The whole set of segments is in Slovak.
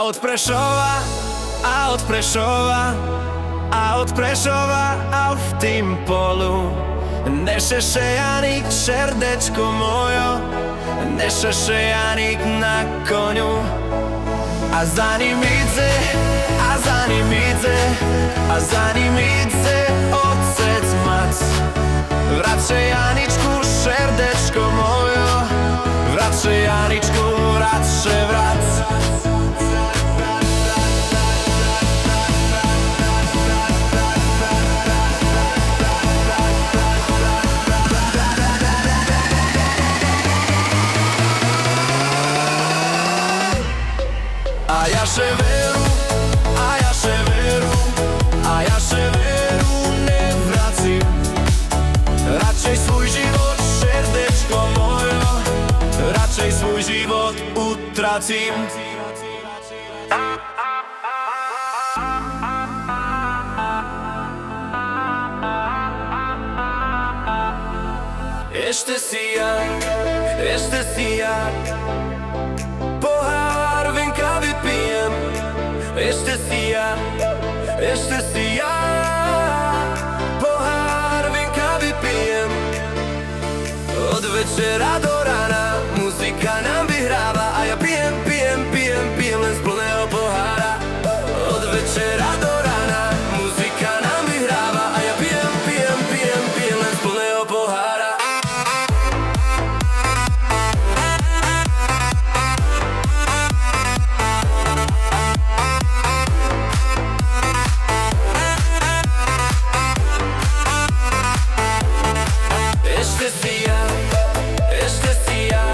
od Prešova, a od Prešova, a od Prešova, a v tým polu nešeše Janik, šerdečko mojo, nešeše Janik na koňu. A za ním ide, a za ním ide, a za ním ide otec Mac. Vrace Janičku, šerdečko mojo, vrace Janičku, radše vrac. A ja ševeru, a ja ševeru, a ja ševeru nevracím. Radšej svoj život, šerdečko mojo, radšej svoj život utracím. Ešte si ja pohár vinka vypijem. Ešte si ja pohár vinka vypijem. Od večera do rána muzika nám vyhráva a ja pijem len z plného pohára. Od večera do rána muzika nám vyhráva a ja pijem len z plného pohára. Ešte si ja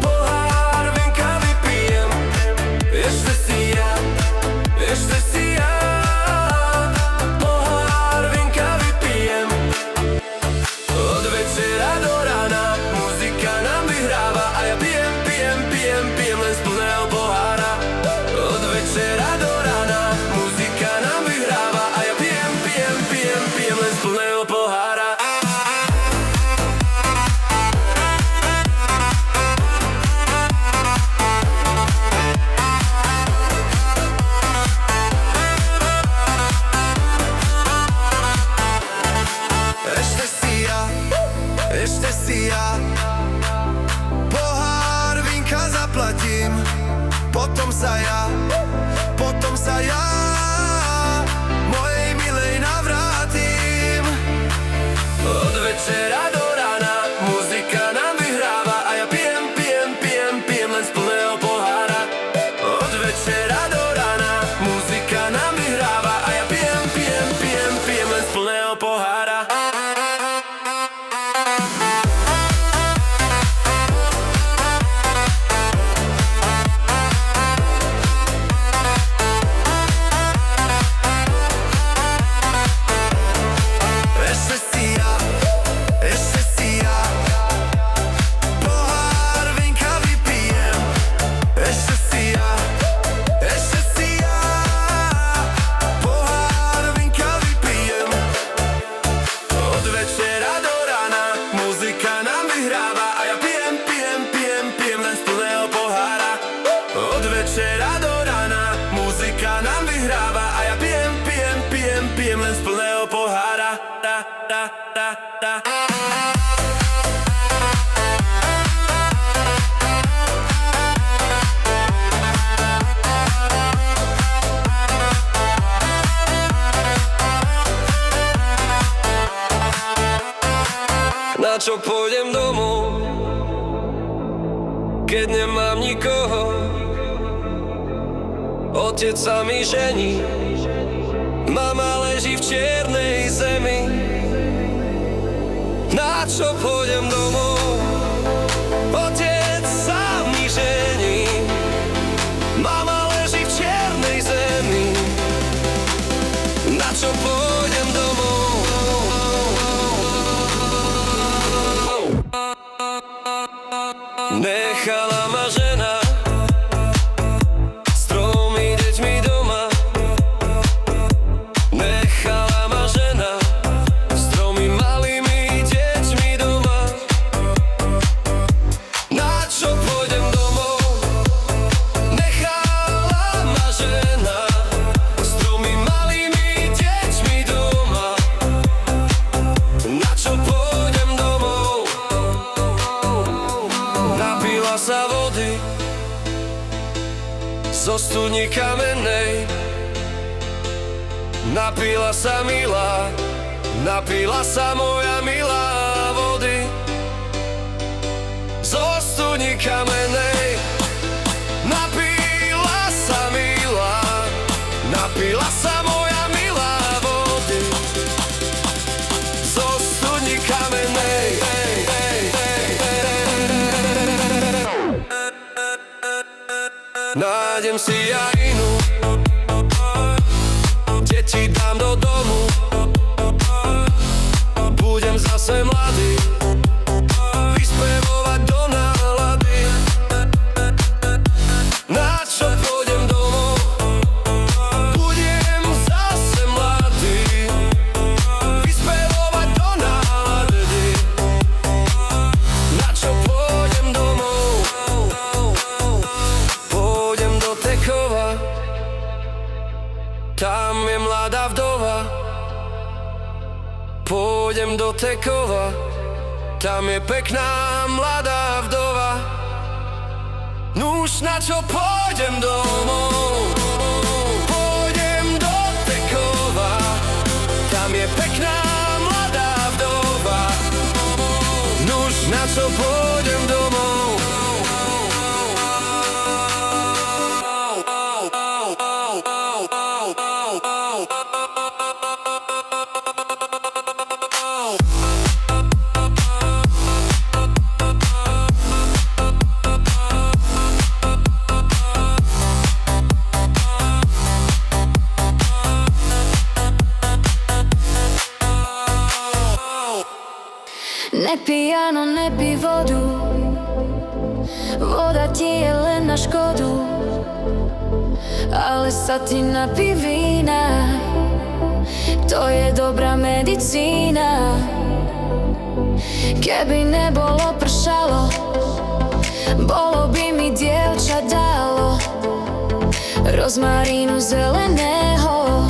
pohár vinka vypijem. Ešte si ja pohár vinka vypijem. Od večera do rána muzika nám vyhráva a ja pijem len z plného pohára. Od večera do rána muzika nám vyhráva a ja pijem len z plného pohára. Ešte si ja pohár vinka zaplatím. Potom sa ja mojej milej navrátim. Od večera do rána muzika nám vyhráva a ja pijem len z plného pohára. Od večera do rána muzika nám vyhráva a ja pijem len z plného pohára. Od večera do rána muzika nám vyhráva a ja pijem len z plného pohára. Na čo pôjdem domov, keď nemám nikoho? Otec sa mi žení, mama leží v čiernej zemi. Na čo pôjdem domov? Otec sa mi žení, mama leží v čiernej zemi. Na čo pôjdem domov? Nechala ma žena s tromi deťmi doma. Nechala ma žena s tromi malými deťmi doma. Na čo pôjdem domov? Nechala zo studni kamennej. Napila sa milá, napila sa moja milá vody zo studni kamennej. Napila sa milá, napila sa moja milá vody zo studni kamennej. Nájdem si ja inú, deti dám do domu, budem zase mladý, vyspevovať do nálady. Na čo pôjdem domov, budem zase mladý, vyspevovať do nálady. Na čo pôjdem domov, pôjdem do Tekova, tam je mladá vdova. Pôjdem do Tekova, tam je pekná mladá vdova. Nuž na čo pôjdem domov, pôjdem do Tekova, tam je pekná mladá vdova. Nuž na čo pôjdem domov. Nepij áno, nepij vodu, voda ti je len na škodu, ale sa ti napij vína, to je dobrá medicína. Keby nebolo pršalo, bolo by mi dievča dalo rozmarínu zeleného,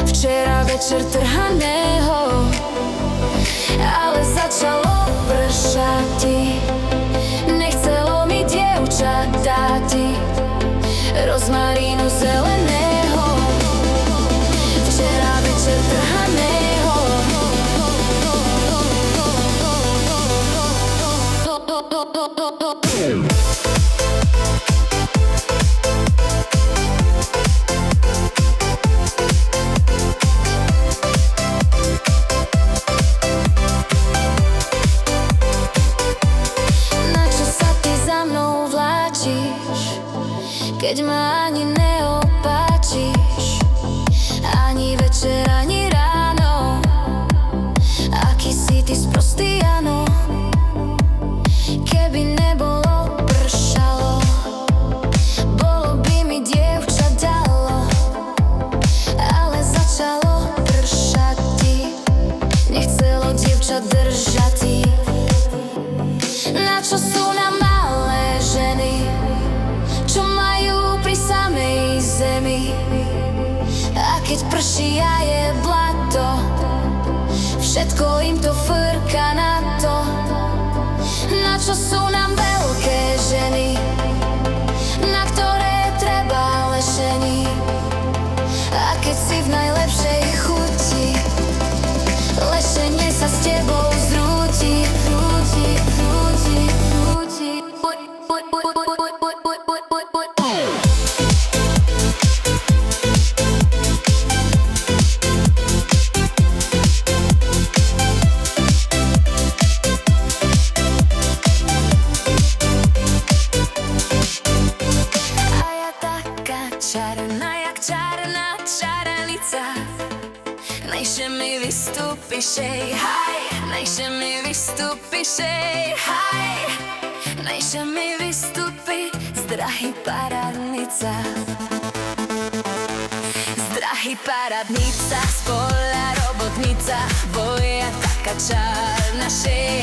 včera večer trhaného. Ale začalo pršati, nechcelo mi dievča dáti rozmarínu zeleného, včera večer trhaného. Keď ma ani neopáčiš, ani večer, ani ráno, aký si ty sprostý, áno. Keby nebolo pršalo, bolo by mi dievča dalo, ale začalo pršať ti, nechcelo dievča držať ti. Na čo sú nám malé ženy, čo majú pri samej zemi? A keď prší a je blato, všetko im to frka na to. Na čo sú nám veľké ženy, na ktoré treba lešení? A keď si v najlepšej chuti, lešenie sa s tebou zrúti, rúti, rúti, rúti. Čarná jak čarná čaranica, najšie mi vystúpiš, haj, najšie mi vystúpiš, haj, najšie mi vystúpi z drahy parádnica. Z drahy parádnica, z pola robotnica, boja taká čarná,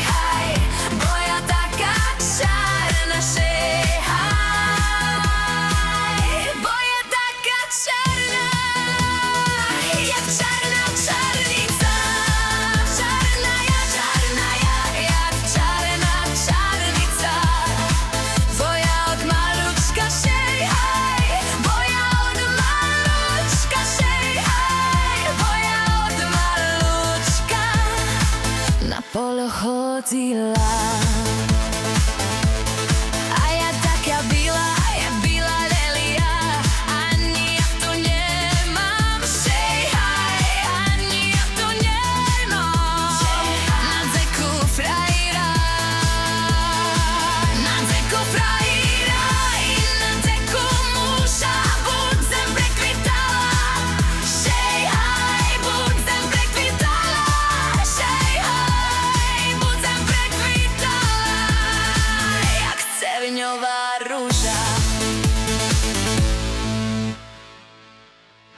haj, boja taká čarná, haj. Čarná, jak čarnica, tvoja od malučka šej, haj. zaplatila.